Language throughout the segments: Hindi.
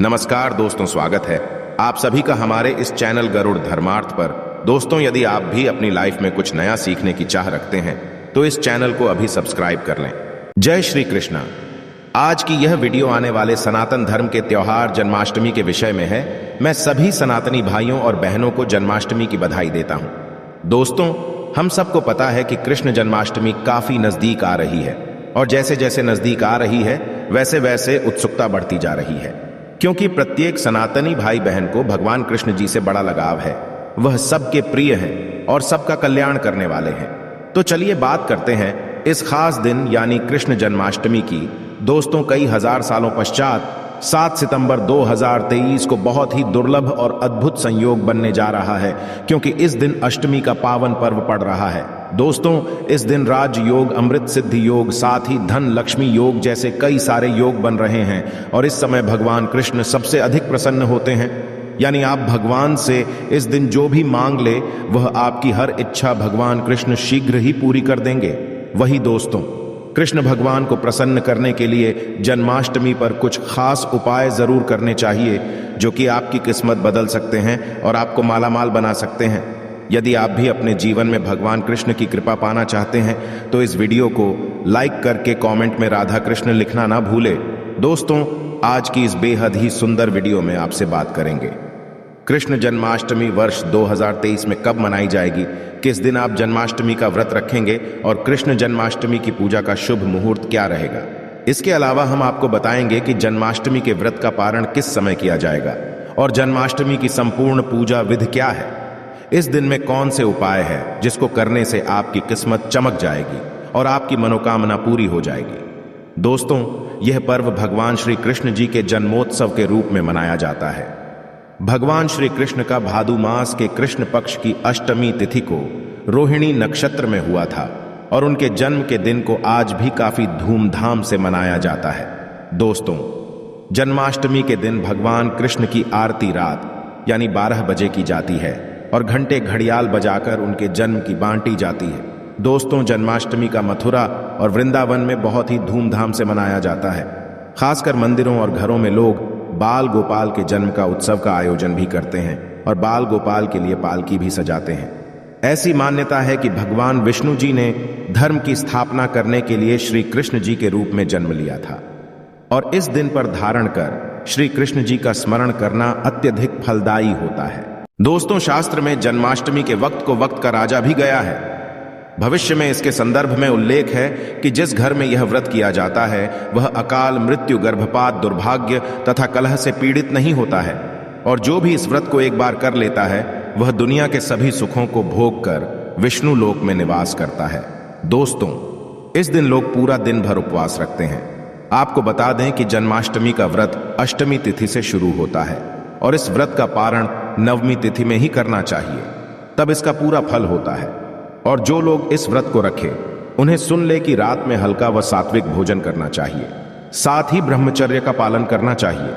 नमस्कार दोस्तों, स्वागत है आप सभी का हमारे इस चैनल गरुड़ धर्मार्थ पर। दोस्तों, यदि आप भी अपनी लाइफ में कुछ नया सीखने की चाह रखते हैं तो इस चैनल को अभी सब्सक्राइब कर लें। जय श्री कृष्णा। आज की यह वीडियो आने वाले सनातन धर्म के त्योहार जन्माष्टमी के विषय में है। मैं सभी सनातनी भाइयों और बहनों को जन्माष्टमी की बधाई देता हूं। दोस्तों, हम सबको पता है कि कृष्ण जन्माष्टमी काफी नजदीक आ रही है और जैसे जैसे नजदीक आ रही है वैसे वैसे उत्सुकता बढ़ती जा रही है, क्योंकि प्रत्येक सनातनी भाई बहन को भगवान कृष्ण जी से बड़ा लगाव है। वह सबके प्रिय हैं और सबका कल्याण करने वाले हैं। तो चलिए बात करते हैं इस खास दिन यानी कृष्ण जन्माष्टमी की। दोस्तों, कई हजार सालों पश्चात 7 सितंबर 2023 को बहुत ही दुर्लभ और अद्भुत संयोग बनने जा रहा है, क्योंकि इस दिन अष्टमी का पावन पर्व पड़ रहा है। दोस्तों, इस दिन राज योग, अमृत सिद्धि योग, साथ ही धन लक्ष्मी योग जैसे कई सारे योग बन रहे हैं और इस समय भगवान कृष्ण सबसे अधिक प्रसन्न होते हैं। यानी आप भगवान से इस दिन जो भी मांग ले वह आपकी हर इच्छा भगवान कृष्ण शीघ्र ही पूरी कर देंगे। वही दोस्तों, कृष्ण भगवान को प्रसन्न करने के लिए जन्माष्टमी पर कुछ खास उपाय जरूर करने चाहिए, जो कि आपकी किस्मत बदल सकते हैं और आपको मालामाल बना सकते हैं। यदि आप भी अपने जीवन में भगवान कृष्ण की कृपा पाना चाहते हैं तो इस वीडियो को लाइक करके कमेंट में राधा कृष्ण लिखना ना भूले। दोस्तों, आज की इस बेहद ही सुंदर वीडियो में आपसे बात करेंगे कृष्ण जन्माष्टमी वर्ष 2023 में कब मनाई जाएगी, किस दिन आप जन्माष्टमी का व्रत रखेंगे और कृष्ण जन्माष्टमी की पूजा का शुभ मुहूर्त क्या रहेगा। इसके अलावा हम आपको बताएंगे कि जन्माष्टमी के व्रत का पारण किस समय किया जाएगा और जन्माष्टमी की संपूर्ण पूजा विधि क्या है। इस दिन में कौन से उपाय है जिसको करने से आपकी किस्मत चमक जाएगी और आपकी मनोकामना पूरी हो जाएगी। दोस्तों, यह पर्व भगवान श्री कृष्ण जी के जन्मोत्सव के रूप में मनाया जाता है। भगवान श्री कृष्ण का भादु मास के कृष्ण पक्ष की अष्टमी तिथि को रोहिणी नक्षत्र में हुआ था और उनके जन्म के दिन को आज भी काफी धूमधाम से मनाया जाता है। दोस्तों, जन्माष्टमी के दिन भगवान कृष्ण की आरती रात यानी 12 बजे की जाती है और घंटे घड़ियाल बजाकर उनके जन्म की बांटी जाती है। दोस्तों, जन्माष्टमी का मथुरा और वृंदावन में बहुत ही धूमधाम से मनाया जाता है। खासकर मंदिरों और घरों में लोग बाल गोपाल के जन्म का उत्सव का आयोजन भी करते हैं और बाल गोपाल के लिए पालकी भी सजाते हैं। ऐसी मान्यता है कि भगवान विष्णु जी ने धर्म की स्थापना करने के लिए श्री कृष्ण जी के रूप में जन्म लिया था और इस दिन पर धारण कर श्री कृष्ण जी का स्मरण करना अत्यधिक फलदायी होता है। दोस्तों, शास्त्र में जन्माष्टमी के वक्त को वक्त का राजा भी गया है। भविष्य में इसके संदर्भ में उल्लेख है कि जिस घर में यह व्रत किया जाता है वह अकाल मृत्यु, गर्भपात, दुर्भाग्य तथा कलह से पीड़ित नहीं होता है और जो भी इस व्रत को एक बार कर लेता है वह दुनिया के सभी सुखों को भोग कर विष्णु लोक में निवास करता है। दोस्तों, इस दिन लोग पूरा दिन भर उपवास रखते हैं। आपको बता दें कि जन्माष्टमी का व्रत अष्टमी तिथि से शुरू होता है और इस व्रत का पारण नवमी तिथि में ही करना चाहिए, तब इसका पूरा फल होता है। और जो लोग इस व्रत को रखें उन्हें सुन ले कि रात में हल्का व सात्विक भोजन करना चाहिए, साथ ही ब्रह्मचर्य का पालन करना चाहिए।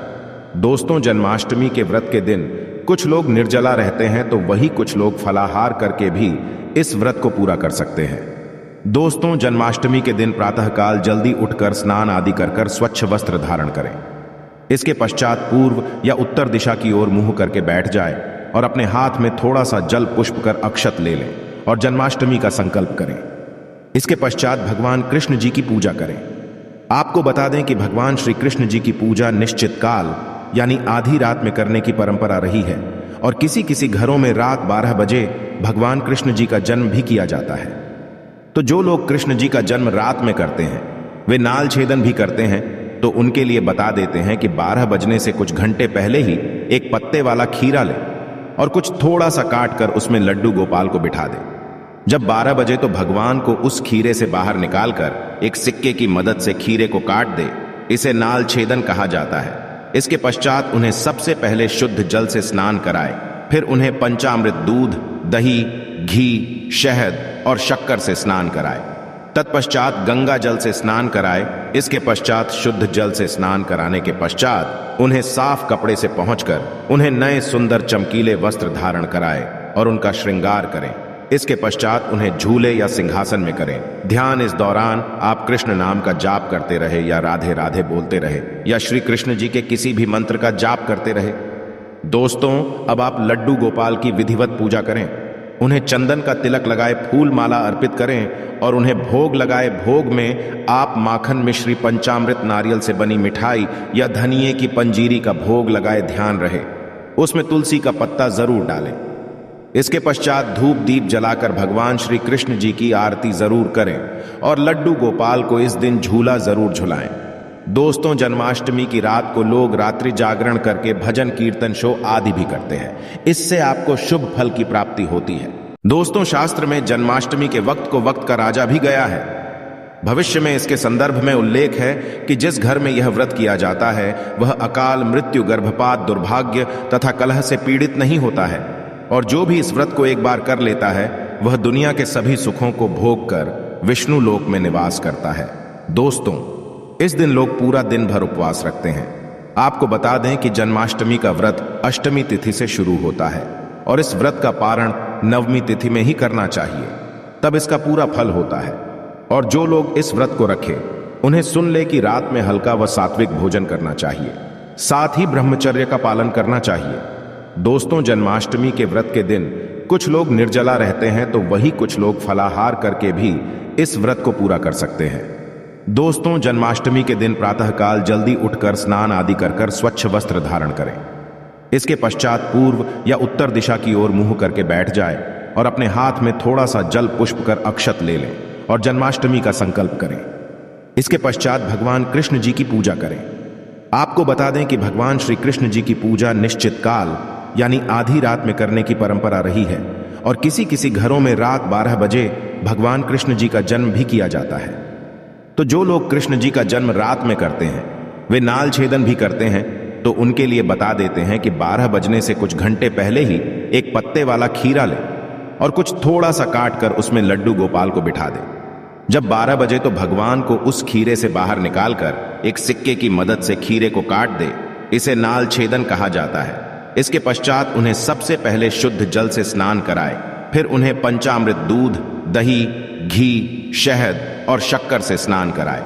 दोस्तों, जन्माष्टमी के व्रत के दिन कुछ लोग निर्जला रहते हैं तो वही कुछ लोग फलाहार करके भी इस व्रत को पूरा कर सकते हैं। दोस्तों, जन्माष्टमी के दिन प्रातःकाल जल्दी उठकर स्नान आदि कर स्वच्छ वस्त्र धारण करें। इसके पश्चात पूर्व या उत्तर दिशा की ओर मुंह करके बैठ जाए और अपने हाथ में थोड़ा सा जल पुष्प कर अक्षत ले लें और जन्माष्टमी का संकल्प करें। इसके पश्चात भगवान कृष्ण जी की पूजा करें। आपको बता दें कि भगवान श्री कृष्ण जी की पूजा निश्चित काल यानी आधी रात में करने की परंपरा रही है और किसी किसी घरों में रात 12 बजे भगवान कृष्ण जी का जन्म भी किया जाता है। तो जो लोग कृष्ण जी का जन्म रात में करते हैं वे नाल छेदन भी करते हैं, तो उनके लिए बता देते हैं कि 12 बजने से कुछ घंटे पहले ही एक पत्ते वाला खीरा लें और कुछ थोड़ा सा काट कर उसमें लड्डू गोपाल को बिठा दें। जब 12 बजे तो भगवान को उस खीरे से बाहर निकालकर एक सिक्के की मदद से खीरे को काट दे। इसे नाल छेदन कहा जाता है। इसके पश्चात उन्हें सबसे पहले शुद्ध जल से स्नान कराए, फिर उन्हें पंचामृत दूध, दही, घी, शहद और शक्कर से स्नान कराए। तत्पश्चात गंगा जल से स्नान कराए। इसके पश्चात शुद्ध जल से स्नान कराने के पश्चात उन्हें साफ कपड़े से पहुंचकर उन्हें नए सुंदर चमकीले वस्त्र धारण कराए और उनका श्रृंगार करें। इसके पश्चात उन्हें झूले या सिंहासन में करें। ध्यान इस दौरान आप कृष्ण नाम का जाप करते रहे या राधे राधे बोलते रहे या श्री कृष्ण जी के किसी भी मंत्र का जाप करते रहे। दोस्तों, अब आप लड्डू गोपाल की विधिवत पूजा करें। उन्हें चंदन का तिलक लगाए फूल माला अर्पित करें और उन्हें भोग लगाए भोग में आप माखन मिश्री पंचामृत नारियल से बनी मिठाई या धनिये की पंजीरी का भोग लगाए। ध्यान रहे उसमें तुलसी का पत्ता जरूर डालें। इसके पश्चात धूप दीप जलाकर भगवान श्री कृष्ण जी की आरती जरूर करें और लड्डू गोपाल को इस दिन झूला जरूर झुलाएं। दोस्तों, जन्माष्टमी की रात को लोग रात्रि जागरण करके भजन कीर्तन शो आदि भी करते हैं। इससे आपको शुभ फल की प्राप्ति होती है। दोस्तों, शास्त्र में जन्माष्टमी के वक्त को वक्त का राजा भी गया है। भविष्य में इसके संदर्भ में उल्लेख है कि जिस घर में यह व्रत किया जाता है वह अकाल मृत्यु, गर्भपात, दुर्भाग्य तथा कलह से पीड़ित नहीं होता है और जो भी इस व्रत को एक बार कर लेता है वह दुनिया के सभी सुखों को भोग कर विष्णु लोक में निवास करता है। दोस्तों, इस दिन लोग पूरा दिन भर उपवास रखते हैं। आपको बता दें कि जन्माष्टमी का व्रत अष्टमी तिथि से शुरू होता है और इस व्रत का पारण नवमी तिथि में ही करना चाहिए, तब इसका पूरा फल होता है। और जो लोग इस व्रत को रखें उन्हें सुन ले कि रात में हल्का व सात्विक भोजन करना चाहिए, साथ ही ब्रह्मचर्य का पालन करना चाहिए। दोस्तों, जन्माष्टमी के व्रत के दिन कुछ लोग निर्जला रहते हैं तो वही कुछ लोग फलाहार करके भी इस व्रत को पूरा कर सकते हैं। दोस्तों, जन्माष्टमी के दिन प्रातःकाल जल्दी उठकर स्नान आदि कर स्वच्छ वस्त्र धारण करें। इसके पश्चात पूर्व या उत्तर दिशा की ओर मुंह करके बैठ जाए और अपने हाथ में थोड़ा सा जल पुष्प कर अक्षत ले लें और जन्माष्टमी का संकल्प करें। इसके पश्चात भगवान कृष्ण जी की पूजा करें। आपको बता दें कि भगवान श्री कृष्ण जी की पूजा निश्चित काल यानी आधी रात में करने की परंपरा रही है और किसी किसी घरों में रात 12 बजे भगवान कृष्ण जी का जन्म भी किया जाता है। तो जो लोग कृष्ण जी का जन्म रात में करते हैं वे नाल छेदन भी करते हैं, तो उनके लिए बता देते हैं कि 12 बजने से कुछ घंटे पहले ही एक पत्ते वाला खीरा लें और कुछ थोड़ा सा काट कर उसमें लड्डू गोपाल को बिठा दें। जब 12 बजे तो भगवान को उस खीरे से बाहर निकालकर एक सिक्के की मदद से खीरे को काट दे। इसे नाल छेदन कहा जाता है। इसके पश्चात उन्हें सबसे पहले शुद्ध जल से स्नान कराए, फिर उन्हें पंचामृत दूध, दही, घी, शहद और शक्कर से स्नान कराए।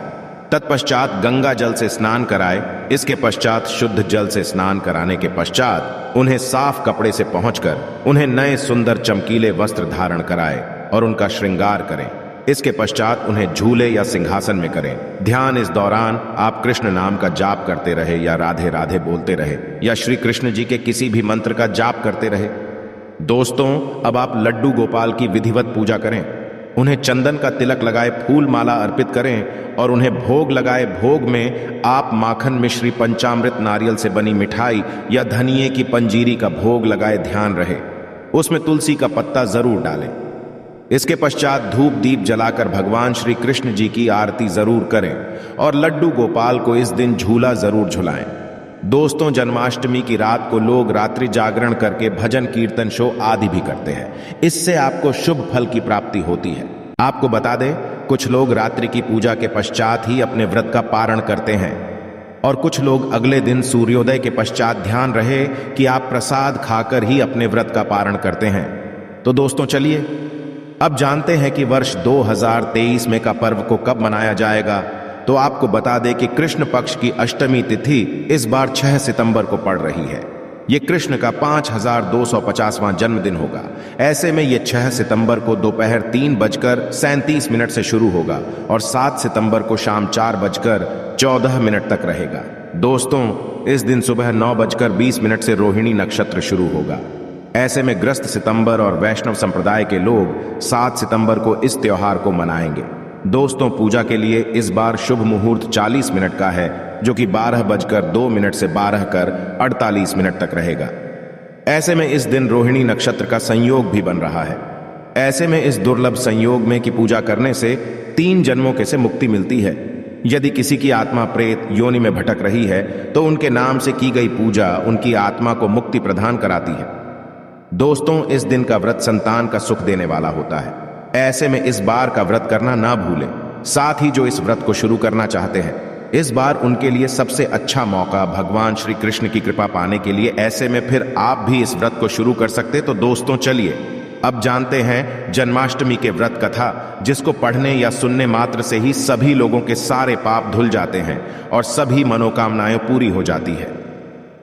तत्पश्चात गंगा जल से स्नान कराए। इसके पश्चात शुद्ध जल से स्नान कराने के पश्चात उन्हें साफ कपड़े से पहुंचकर उन्हें नए सुंदर चमकीले वस्त्र धारण कराए और उनका श्रृंगार करें। इसके पश्चात उन्हें झूले या सिंहासन में करें। ध्यान इस दौरान आप कृष्ण नाम का जाप करते रहे या राधे राधे बोलते रहे या श्री कृष्ण जी के किसी भी मंत्र का जाप करते रहे। दोस्तों, अब आप लड्डू गोपाल की विधिवत पूजा करें। उन्हें चंदन का तिलक लगाए फूल माला अर्पित करें और उन्हें भोग लगाए भोग में आप माखन मिश्री पंचामृत नारियल से बनी मिठाई या धनिये की पंजीरी का भोग लगाए। ध्यान रहे उसमें तुलसी का पत्ता जरूर डालें। इसके पश्चात धूप दीप जलाकर भगवान श्री कृष्ण जी की आरती जरूर करें और लड्डू गोपाल को इस दिन झूला जरूर झुलाएं। दोस्तों, जन्माष्टमी की रात को लोग रात्रि जागरण करके भजन कीर्तन शो आदि भी करते हैं। इससे आपको शुभ फल की प्राप्ति होती है। आपको बता दें, कुछ लोग रात्रि की पूजा के पश्चात ही अपने व्रत का पारण करते हैं और कुछ लोग अगले दिन सूर्योदय के पश्चात। ध्यान रहे कि आप प्रसाद खाकर ही अपने व्रत का पारण करते हैं। तो दोस्तों, चलिए अब जानते हैं कि वर्ष 2023 में का पर्व को कब मनाया जाएगा। तो आपको बता दें कि कृष्ण पक्ष की अष्टमी तिथि इस बार 6 सितंबर को पड़ रही है। ये कृष्ण का 5250वां जन्मदिन होगा। ऐसे में ये 6 सितंबर को दोपहर 3:37 से शुरू होगा और 7 सितंबर को शाम 4:14 तक रहेगा। दोस्तों, इस दिन सुबह 9:20 से रोहिणी नक्षत्र शुरू होगा। ऐसे में ग्रस्त सितंबर और वैष्णव संप्रदाय के लोग 7 सितंबर को इस त्योहार को मनाएंगे। दोस्तों, पूजा के लिए इस बार शुभ मुहूर्त 40 मिनट का है, जो कि 12:02 से 12:48 तक रहेगा। ऐसे में इस दिन रोहिणी नक्षत्र का संयोग भी बन रहा है। ऐसे में इस दुर्लभ संयोग में की पूजा करने से 3 जन्मों के से मुक्ति मिलती है। यदि किसी की आत्मा प्रेत योनि में भटक रही है तो उनके नाम से की गई पूजा उनकी आत्मा को मुक्ति प्रदान कराती है। दोस्तों, इस दिन का व्रत संतान का सुख देने वाला होता है। ऐसे में इस बार का व्रत करना ना भूलें। साथ ही जो इस व्रत को शुरू करना चाहते हैं, इस बार उनके लिए सबसे अच्छा मौका भगवान श्री कृष्ण की कृपा पाने के लिए। ऐसे में फिर आप भी इस व्रत को शुरू कर सकते। तो दोस्तों, चलिए अब जानते हैं जन्माष्टमी के व्रत कथा, जिसको पढ़ने या सुनने मात्र से ही सभी लोगों के सारे पाप धुल जाते हैं और सभी मनोकामनाएं पूरी हो जाती है।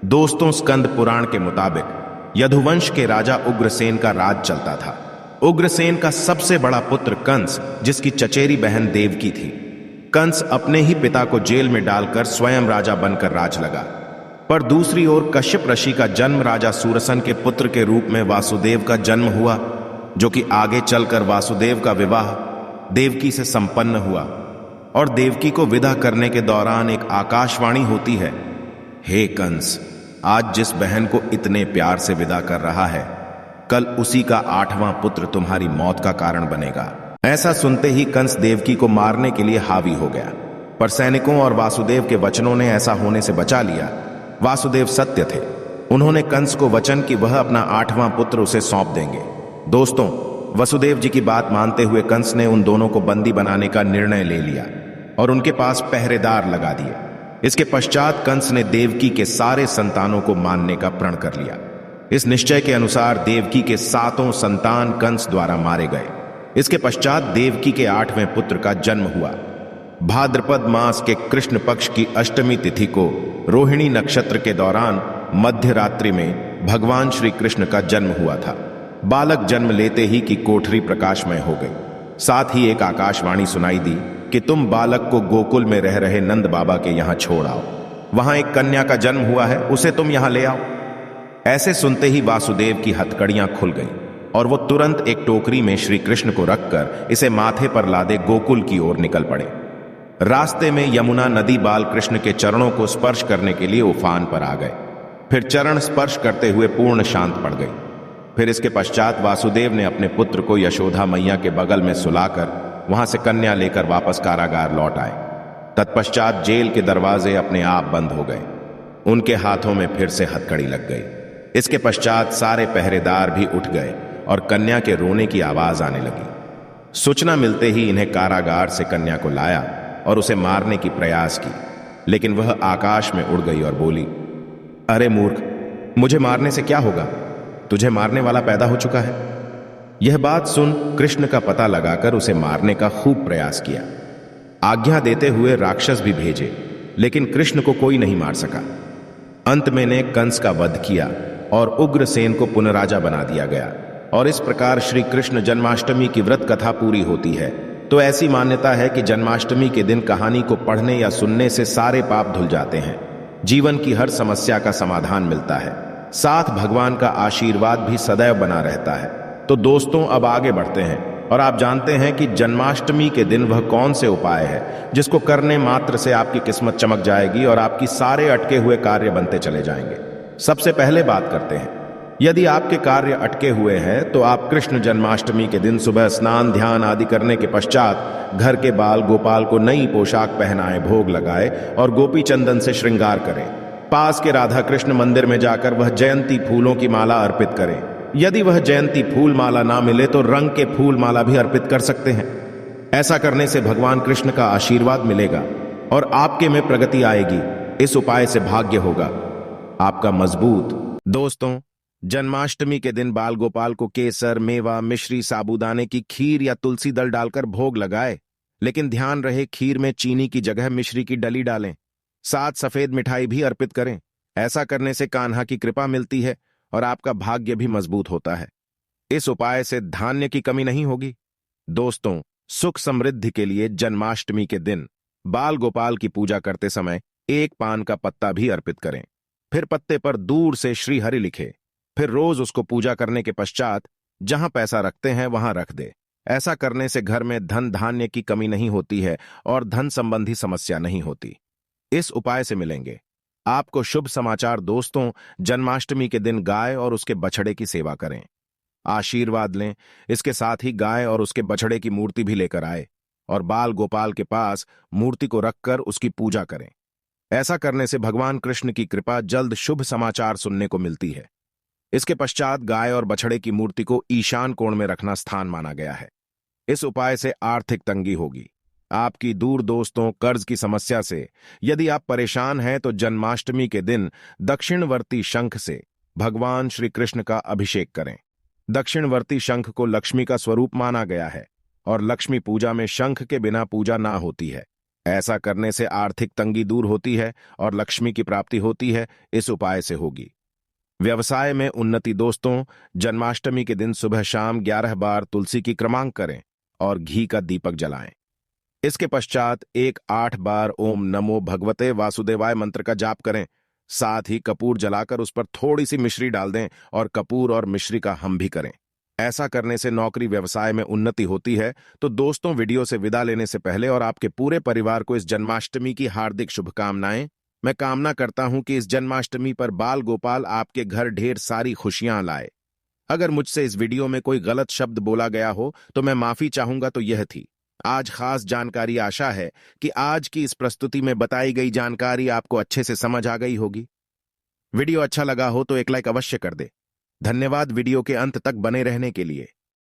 दोस्तों, स्कंद पुराण के मुताबिक यदुवंश के राजा उग्रसेन का राज चलता था। उग्रसेन का सबसे बड़ा पुत्र कंस, जिसकी चचेरी बहन देवकी थी। कंस अपने ही पिता को जेल में डालकर स्वयं राजा बनकर राज लगा। पर दूसरी ओर कश्यप ऋषि का जन्म राजा सूरसन के पुत्र के रूप में वासुदेव का जन्म हुआ, जो कि आगे चलकर वासुदेव का विवाह देवकी से संपन्न हुआ। और देवकी को विदा करने के दौरान एक आकाशवाणी होती है, हे कंस, आज जिस बहन को इतने प्यार से विदा कर रहा है, कल उसी का 8वां पुत्र तुम्हारी मौत का कारण बनेगा। ऐसा सुनते ही कंस देवकी को मारने के लिए हावी हो गया, पर सैनिकों और वासुदेव के वचनों ने ऐसा होने से बचा लिया। वासुदेव सत्य थे। उन्होंने कंस को वचन कि वह अपना 8वां पुत्र उसे सौंप देंगे। दोस्तों, वसुदेव जी की बात मानते हुए कंस ने उन दोनों को बंदी बनाने का निर्णय ले लिया और उनके पास पहरेदार लगा दिए। इसके पश्चात कंस ने देवकी के सारे संतानों को मारने का प्रण कर लिया। इस निश्चय के अनुसार देवकी के 7 संतान कंस द्वारा मारे गए। इसके पश्चात देवकी के 8वें पुत्र का जन्म हुआ। भाद्रपद मास के कृष्ण पक्ष की अष्टमी तिथि को रोहिणी नक्षत्र के दौरान मध्य रात्रि में भगवान श्री कृष्ण का जन्म हुआ था। बालक जन्म लेते ही की कोठरी प्रकाशमय हो गई। साथ ही एक आकाशवाणी सुनाई दी कि तुम बालक को गोकुल में रह रहे नंद बाबा के यहां छोड़ आओ। वहां एक कन्या का जन्म हुआ है, उसे तुम यहां ले आओ। ऐसे सुनते ही वासुदेव की हथकड़ियां खुल गई और वो तुरंत एक टोकरी में श्री कृष्ण को रखकर इसे माथे पर लादे गोकुल की ओर निकल पड़े। रास्ते में यमुना नदी बाल कृष्ण के चरणों को स्पर्श करने के लिए उफान पर आ गए। फिर चरण स्पर्श करते हुए पूर्ण शांत पड़ गई। फिर इसके पश्चात वासुदेव ने अपने पुत्र को यशोदा मैया के बगल में सुलाकर वहां से कन्या लेकर वापस कारागार लौट आए। तत्पश्चात जेल के दरवाजे अपने आप बंद हो गए। उनके हाथों में फिर से हथकड़ी लग गई। इसके पश्चात सारे पहरेदार भी उठ गए और कन्या के रोने की आवाज आने लगी। सूचना मिलते ही इन्हें कारागार से कन्या को लाया और उसे मारने की प्रयास की, लेकिन वह आकाश में उड़ गई और बोली, अरे मूर्ख, मुझे मारने से क्या होगा? तुझे मारने वाला पैदा हो चुका है। यह बात सुन कृष्ण का पता लगाकर उसे मारने का खूब प्रयास किया। आज्ञा देते हुए राक्षस भी भेजे, लेकिन कृष्ण को कोई नहीं मार सका। अंत में ने कंस का वध किया और उग्रसेन को पुनराजा बना दिया गया। और इस प्रकार श्री कृष्ण जन्माष्टमी की व्रत कथा पूरी होती है। तो ऐसी मान्यता है कि जन्माष्टमी के दिन कहानी को पढ़ने या सुनने से सारे पाप धुल जाते हैं, जीवन की हर समस्या का समाधान मिलता है, साथ भगवान का आशीर्वाद भी सदैव बना रहता है। तो दोस्तों, अब आगे बढ़ते हैं और आप जानते हैं कि जन्माष्टमी के दिन वह कौन से उपाय है जिसको करने मात्र से आपकी किस्मत चमक जाएगी और आपकी सारे अटके हुए कार्य बनते चले जाएंगे। सबसे पहले बात करते हैं, यदि आपके कार्य अटके हुए हैं तो आप कृष्ण जन्माष्टमी के दिन सुबह स्नान ध्यान आदि करने के पश्चात घर के बाल गोपाल को नई पोशाक पहनाएं, भोग लगाए और गोपी चंदन से श्रृंगार करें। पास के राधा कृष्ण मंदिर में जाकर वह जयंती फूलों की माला अर्पित करें। यदि वह जयंती फूल माला ना मिले तो रंग के फूल माला भी अर्पित कर सकते हैं। ऐसा करने से भगवान कृष्ण का आशीर्वाद मिलेगा और आपके में प्रगति आएगी। इस उपाय से भाग्य होगा आपका मजबूत। दोस्तों, जन्माष्टमी के दिन बाल गोपाल को केसर, मेवा, मिश्री, साबूदाने की खीर या तुलसी दल डालकर भोग लगाए, लेकिन ध्यान रहे खीर में चीनी की जगह मिश्री की डली डालें। साथ सफेद मिठाई भी अर्पित करें। ऐसा करने से कान्हा की कृपा मिलती है और आपका भाग्य भी मजबूत होता है। इस उपाय से धान्य की कमी नहीं होगी। दोस्तों, सुख समृद्धि के लिए जन्माष्टमी के दिन बाल गोपाल की पूजा करते समय एक पान का पत्ता भी अर्पित करें। फिर पत्ते पर दूर से श्री हरि लिखे। फिर रोज उसको पूजा करने के पश्चात जहां पैसा रखते हैं वहां रख दे। ऐसा करने से घर में धन धान्य की कमी नहीं होती है और धन संबंधी समस्या नहीं होती। इस उपाय से मिलेंगे आपको शुभ समाचार। दोस्तों, जन्माष्टमी के दिन गाय और उसके बछड़े की सेवा करें, आशीर्वाद लें। इसके साथ ही गाय और उसके बछड़े की मूर्ति भी लेकर आए और बाल गोपाल के पास मूर्ति को रखकर उसकी पूजा करें। ऐसा करने से भगवान कृष्ण की कृपा जल्द शुभ समाचार सुनने को मिलती है। इसके पश्चात गाय और बछड़े की मूर्ति को ईशान कोण में रखना स्थान माना गया है। इस उपाय से आर्थिक तंगी होगी। आपकी दूर दोस्तों कर्ज की समस्या से यदि आप परेशान हैं तो जन्माष्टमी के दिन दक्षिणवर्ती शंख से भगवान श्री कृष्ण का अभिषेक करें। दक्षिणवर्ती शंख को लक्ष्मी का स्वरूप माना गया है और लक्ष्मी पूजा में शंख के बिना पूजा ना होती है। ऐसा करने से आर्थिक तंगी दूर होती है और लक्ष्मी की प्राप्ति होती है। इस उपाय से होगी व्यवसाय में उन्नति। दोस्तों, जन्माष्टमी के दिन सुबह शाम 11 बार तुलसी की क्रमांक करें और घी का दीपक जलाएं। इसके पश्चात 8 बार ओम नमो भगवते वासुदेवाय मंत्र का जाप करें। साथ ही कपूर जलाकर उस पर थोड़ी सी मिश्री डाल दें और कपूर और मिश्री का हम भी करें। ऐसा करने से नौकरी व्यवसाय में उन्नति होती है। तो दोस्तों, वीडियो से विदा लेने से पहले और आपके पूरे परिवार को इस जन्माष्टमी की हार्दिक शुभकामनाएं। मैं कामना करता हूं कि इस जन्माष्टमी पर बाल गोपाल आपके घर ढेर सारी खुशियां लाए। अगर मुझसे इस वीडियो में कोई गलत शब्द बोला गया हो तो मैं माफी चाहूंगा। तो यह थी आज खास जानकारी। आशा है कि आज की इस प्रस्तुति में बताई गई जानकारी आपको अच्छे से समझ आ गई होगी। वीडियो अच्छा लगा हो तो एक लाइक अवश्य कर दे। धन्यवाद वीडियो के अंत तक बने रहने के लिए।